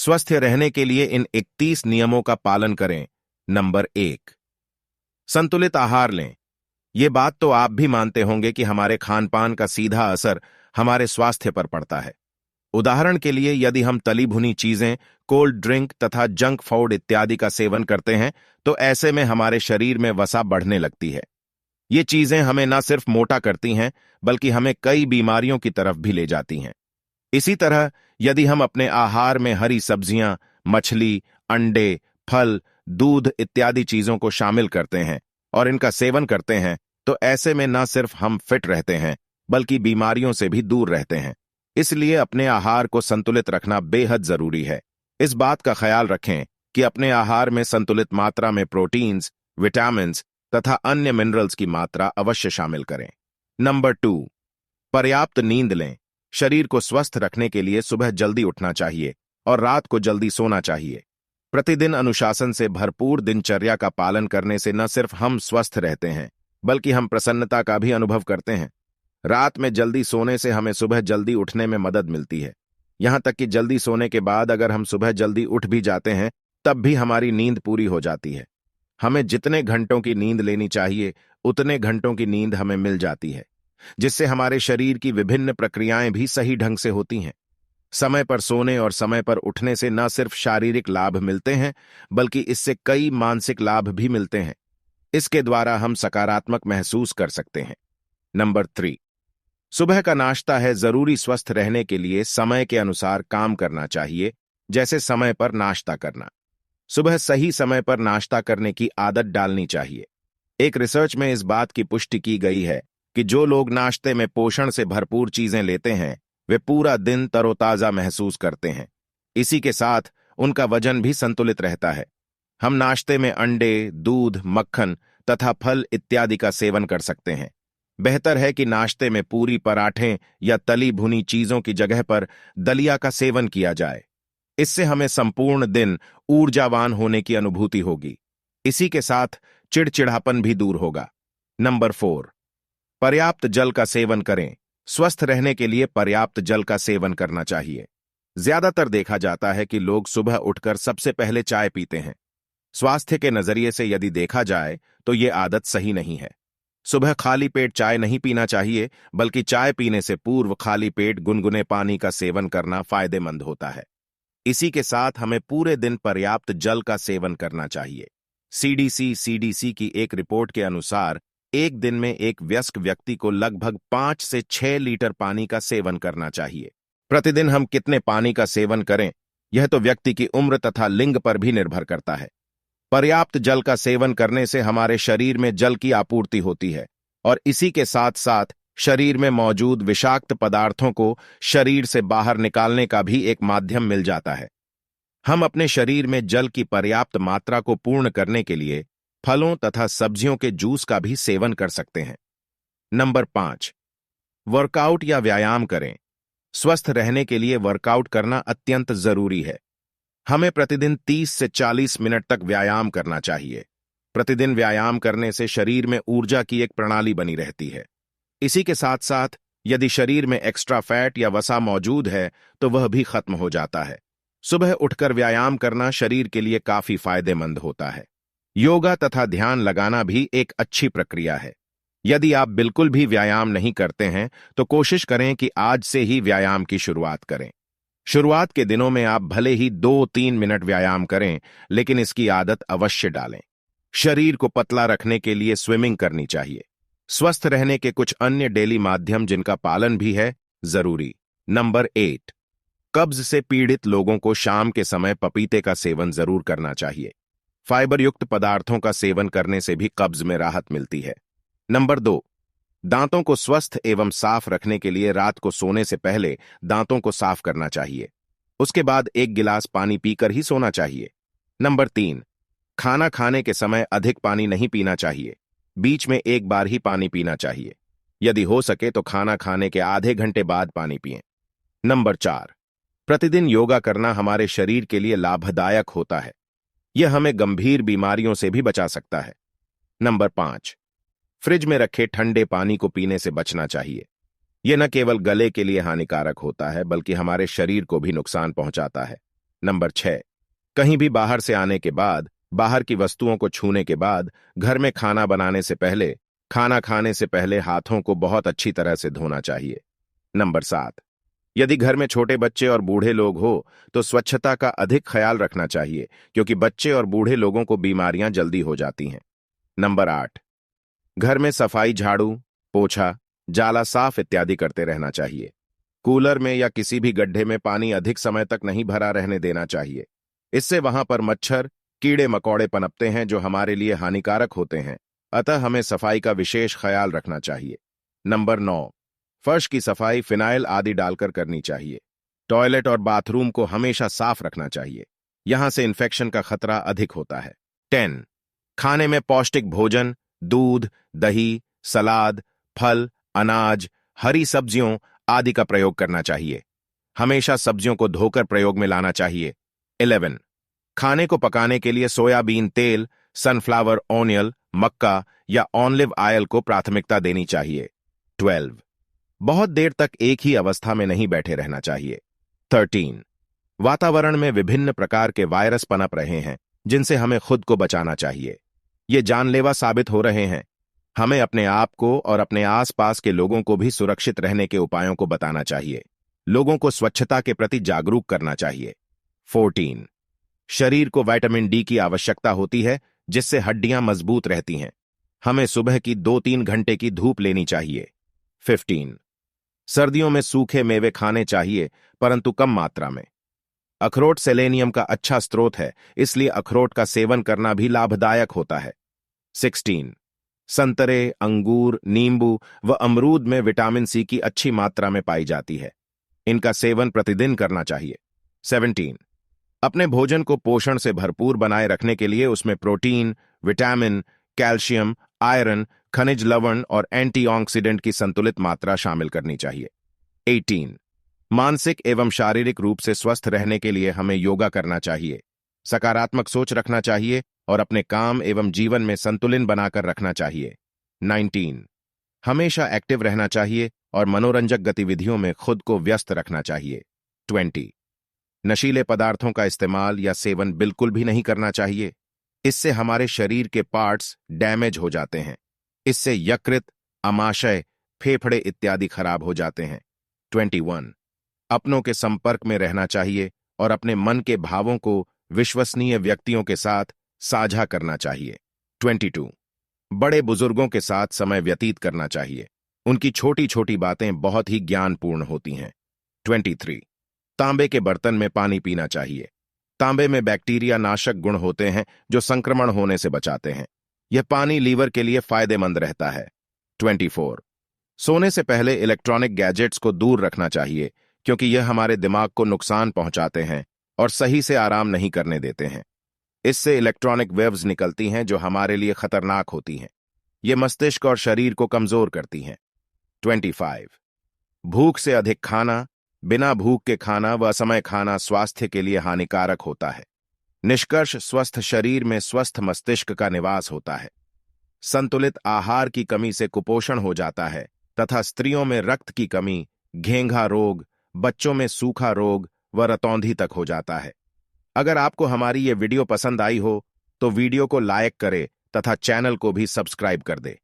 स्वस्थ रहने के लिए इन 31 नियमों का पालन करें। नंबर 1, संतुलित आहार लें। ये बात तो आप भी मानते होंगे कि हमारे खानपान का सीधा असर हमारे स्वास्थ्य पर पड़ता है। उदाहरण के लिए, यदि हम तली भुनी चीजें, कोल्ड ड्रिंक तथा जंक फूड इत्यादि का सेवन करते हैं, तो ऐसे में हमारे शरीर में वसा बढ़ने लगती है। ये चीजें हमें न सिर्फ मोटा करती हैं, बल्कि हमें कई बीमारियों की तरफ भी ले जाती हैं। इसी तरह यदि हम अपने आहार में हरी सब्जियां, मछली, अंडे, फल, दूध इत्यादि चीजों को शामिल करते हैं और इनका सेवन करते हैं, तो ऐसे में न सिर्फ हम फिट रहते हैं, बल्कि बीमारियों से भी दूर रहते हैं। इसलिए अपने आहार को संतुलित रखना बेहद जरूरी है। इस बात का ख्याल रखें कि अपने आहार में संतुलित मात्रा में प्रोटीन्स, विटामिन्स तथा अन्य मिनरल्स की मात्रा अवश्य शामिल करें। नंबर 2, पर्याप्त नींद लें। शरीर को स्वस्थ रखने के लिए सुबह जल्दी उठना चाहिए और रात को जल्दी सोना चाहिए। प्रतिदिन अनुशासन से भरपूर दिनचर्या का पालन करने से न सिर्फ हम स्वस्थ रहते हैं, बल्कि हम प्रसन्नता का भी अनुभव करते हैं। रात में जल्दी सोने से हमें सुबह जल्दी उठने में मदद मिलती है। यहां तक कि जल्दी सोने के बाद अगर हम सुबह जल्दी उठ भी जाते हैं, तब भी हमारी नींद पूरी हो जाती है। हमें जितने घंटों की नींद लेनी चाहिए, उतने घंटों की नींद हमें मिल जाती है, जिससे हमारे शरीर की विभिन्न प्रक्रियाएं भी सही ढंग से होती हैं। समय पर सोने और समय पर उठने से न सिर्फ शारीरिक लाभ मिलते हैं, बल्कि इससे कई मानसिक लाभ भी मिलते हैं। इसके द्वारा हम सकारात्मक महसूस कर सकते हैं। नंबर 3, सुबह का नाश्ता है। जरूरी स्वस्थ रहने के लिए समय के अनुसार काम करना चाहिए, जैसे समय पर नाश्ता करना। सुबह सही समय पर नाश्ता करने की आदत डालनी चाहिए। एक रिसर्च में इस बात की पुष्टि की गई है कि जो लोग नाश्ते में पोषण से भरपूर चीजें लेते हैं, वे पूरा दिन तरोताजा महसूस करते हैं। इसी के साथ उनका वजन भी संतुलित रहता है। हम नाश्ते में अंडे, दूध, मक्खन तथा फल इत्यादि का सेवन कर सकते हैं। बेहतर है कि नाश्ते में पूरी, पराठे या तली भुनी चीजों की जगह पर दलिया का सेवन किया जाए। इससे हमें संपूर्ण दिन ऊर्जावान होने की अनुभूति होगी। इसी के साथ चिड़चिड़ापन भी दूर होगा। नंबर 4, पर्याप्त जल का सेवन करें। स्वस्थ रहने के लिए पर्याप्त जल का सेवन करना चाहिए। ज्यादातर देखा जाता है कि लोग सुबह उठकर सबसे पहले चाय पीते हैं। स्वास्थ्य के नजरिए से यदि देखा जाए तो ये आदत सही नहीं है। सुबह खाली पेट चाय नहीं पीना चाहिए, बल्कि चाय पीने से पूर्व खाली पेट गुनगुने पानी का सेवन करना फायदेमंद होता है। इसी के साथ हमें पूरे दिन पर्याप्त जल का सेवन करना चाहिए। सीडीसी की एक रिपोर्ट के अनुसार एक दिन में एक वयस्क व्यक्ति को लगभग 5 से 6 लीटर पानी का सेवन करना चाहिए। प्रतिदिन हम कितने पानी का सेवन करें, यह तो व्यक्ति की उम्र तथा लिंग पर भी निर्भर करता है। पर्याप्त जल का सेवन करने से हमारे शरीर में जल की आपूर्ति होती है और इसी के साथ साथ शरीर में मौजूद विषाक्त पदार्थों को शरीर से बाहर निकालने का भी एक माध्यम मिल जाता है। हम अपने शरीर में जल की पर्याप्त मात्रा को पूर्ण करने के लिए फलों तथा सब्जियों के जूस का भी सेवन कर सकते हैं। नंबर 5, वर्कआउट या व्यायाम करें। स्वस्थ रहने के लिए वर्कआउट करना अत्यंत जरूरी है। हमें प्रतिदिन 30 से 40 मिनट तक व्यायाम करना चाहिए। प्रतिदिन व्यायाम करने से शरीर में ऊर्जा की एक प्रणाली बनी रहती है। इसी के साथ साथ यदि शरीर में एक्स्ट्रा फैट या वसा मौजूद है, तो वह भी खत्म हो जाता है। सुबह उठकर व्यायाम करना शरीर के लिए काफी फायदेमंद होता है। योगा तथा ध्यान लगाना भी एक अच्छी प्रक्रिया है। यदि आप बिल्कुल भी व्यायाम नहीं करते हैं, तो कोशिश करें कि आज से ही व्यायाम की शुरुआत करें। शुरुआत के दिनों में आप भले ही 2-3 मिनट व्यायाम करें, लेकिन इसकी आदत अवश्य डालें। शरीर को पतला रखने के लिए स्विमिंग करनी चाहिए। स्वस्थ रहने के कुछ अन्य डेली माध्यम जिनका पालन भी है जरूरी। नंबर 8, कब्ज से पीड़ित लोगों को शाम के समय पपीते का सेवन जरूर करना चाहिए। फाइबर युक्त पदार्थों का सेवन करने से भी कब्ज में राहत मिलती है। नंबर 2, दांतों को स्वस्थ एवं साफ रखने के लिए रात को सोने से पहले दांतों को साफ करना चाहिए। उसके बाद 1 गिलास पानी पीकर ही सोना चाहिए। नंबर 3, खाना खाने के समय अधिक पानी नहीं पीना चाहिए। बीच में 1 बार ही पानी पीना चाहिए। यदि हो सके तो खाना खाने के आधे घंटे बाद पानी पिएं। नंबर 4, प्रतिदिन योगा करना हमारे शरीर के लिए लाभदायक होता है। यह हमें गंभीर बीमारियों से भी बचा सकता है। नंबर 5, फ्रिज में रखे ठंडे पानी को पीने से बचना चाहिए। यह न केवल गले के लिए हानिकारक होता है, बल्कि हमारे शरीर को भी नुकसान पहुंचाता है। नंबर 6, कहीं भी बाहर से आने के बाद, बाहर की वस्तुओं को छूने के बाद, घर में खाना बनाने से पहले, खाना खाने से पहले हाथों को बहुत अच्छी तरह से धोना चाहिए। नंबर 7, यदि घर में छोटे बच्चे और बूढ़े लोग हो तो स्वच्छता का अधिक ख्याल रखना चाहिए, क्योंकि बच्चे और बूढ़े लोगों को बीमारियां जल्दी हो जाती हैं। नंबर 8, घर में सफाई, झाड़ू, पोछा, जाला साफ इत्यादि करते रहना चाहिए। कूलर में या किसी भी गड्ढे में पानी अधिक समय तक नहीं भरा रहने देना चाहिए। इससे वहां पर मच्छर, कीड़े मकोड़े पनपते हैं जो हमारे लिए हानिकारक होते हैं। अतः हमें सफाई का विशेष ख्याल रखना चाहिए। नंबर 9, फर्श की सफाई फिनाइल आदि डालकर करनी चाहिए। टॉयलेट और बाथरूम को हमेशा साफ रखना चाहिए, यहां से इन्फेक्शन का खतरा अधिक होता है। 10, खाने में पौष्टिक भोजन, दूध, दही, सलाद, फल, अनाज, हरी सब्जियों आदि का प्रयोग करना चाहिए। हमेशा सब्जियों को धोकर प्रयोग में लाना चाहिए। 11, खाने को पकाने के लिए सोयाबीन तेल, सनफ्लावर ऑयल, मक्का या ऑलिव ऑयल को प्राथमिकता देनी चाहिए। 12, बहुत देर तक एक ही अवस्था में नहीं बैठे रहना चाहिए। 13, वातावरण में विभिन्न प्रकार के वायरस पनप रहे हैं जिनसे हमें खुद को बचाना चाहिए। ये जानलेवा साबित हो रहे हैं। हमें अपने आप को और अपने आसपास के लोगों को भी सुरक्षित रहने के उपायों को बताना चाहिए। लोगों को स्वच्छता के प्रति जागरूक करना चाहिए। 14, शरीर को विटामिन डी की आवश्यकता होती है, जिससे हड्डियां मजबूत रहती हैं। हमें सुबह की 2-3 घंटे की धूप लेनी चाहिए। 15, सर्दियों में सूखे मेवे खाने चाहिए, परंतु कम मात्रा में। अखरोट सेलेनियम का अच्छा स्रोत है, इसलिए अखरोट का सेवन करना भी लाभदायक होता है। 16, संतरे, अंगूर, नींबू व अमरूद में विटामिन सी की अच्छी मात्रा में पाई जाती है। इनका सेवन प्रतिदिन करना चाहिए। 17, अपने भोजन को पोषण से भरपूर बनाए रखने के लिए उसमें प्रोटीन, विटामिन, कैल्शियम, आयरन, खनिज लवण और एंटीऑक्सीडेंट की संतुलित मात्रा शामिल करनी चाहिए। 18, मानसिक एवं शारीरिक रूप से स्वस्थ रहने के लिए हमें योगा करना चाहिए, सकारात्मक सोच रखना चाहिए और अपने काम एवं जीवन में संतुलन बनाकर रखना चाहिए। 19, हमेशा एक्टिव रहना चाहिए और मनोरंजक गतिविधियों में खुद को व्यस्त रखना चाहिए। 20, नशीले पदार्थों का इस्तेमाल या सेवन बिल्कुल भी नहीं करना चाहिए। इससे हमारे शरीर के पार्ट्स डैमेज हो जाते हैं। इससे यकृत, अमाशय, फेफड़े इत्यादि खराब हो जाते हैं। 21, अपनों के संपर्क में रहना चाहिए और अपने मन के भावों को विश्वसनीय व्यक्तियों के साथ साझा करना चाहिए। 22, बड़े बुजुर्गों के साथ समय व्यतीत करना चाहिए। उनकी छोटी छोटी बातें बहुत ही ज्ञानपूर्ण होती हैं। 23, तांबे के बर्तन में पानी पीना चाहिए। तांबे में बैक्टीरिया नाशक गुण होते हैं जो संक्रमण होने से बचाते हैं। यह पानी लीवर के लिए फायदेमंद रहता है। 24, सोने से पहले इलेक्ट्रॉनिक गैजेट्स को दूर रखना चाहिए, क्योंकि यह हमारे दिमाग को नुकसान पहुंचाते हैं और सही से आराम नहीं करने देते हैं। इससे इलेक्ट्रॉनिक वेव्स निकलती हैं जो हमारे लिए खतरनाक होती हैं। ये मस्तिष्क और शरीर को कमजोर करती हैं। 25, भूख से अधिक खाना, बिना भूख के खाना व असमय खाना स्वास्थ्य के लिए हानिकारक होता है। निष्कर्ष, स्वस्थ शरीर में स्वस्थ मस्तिष्क का निवास होता है। संतुलित आहार की कमी से कुपोषण हो जाता है तथा स्त्रियों में रक्त की कमी, घेंघा रोग, बच्चों में सूखा रोग व रतौंधी तक हो जाता है। अगर आपको हमारी ये वीडियो पसंद आई हो तो वीडियो को लाइक करें तथा चैनल को भी सब्सक्राइब कर दें।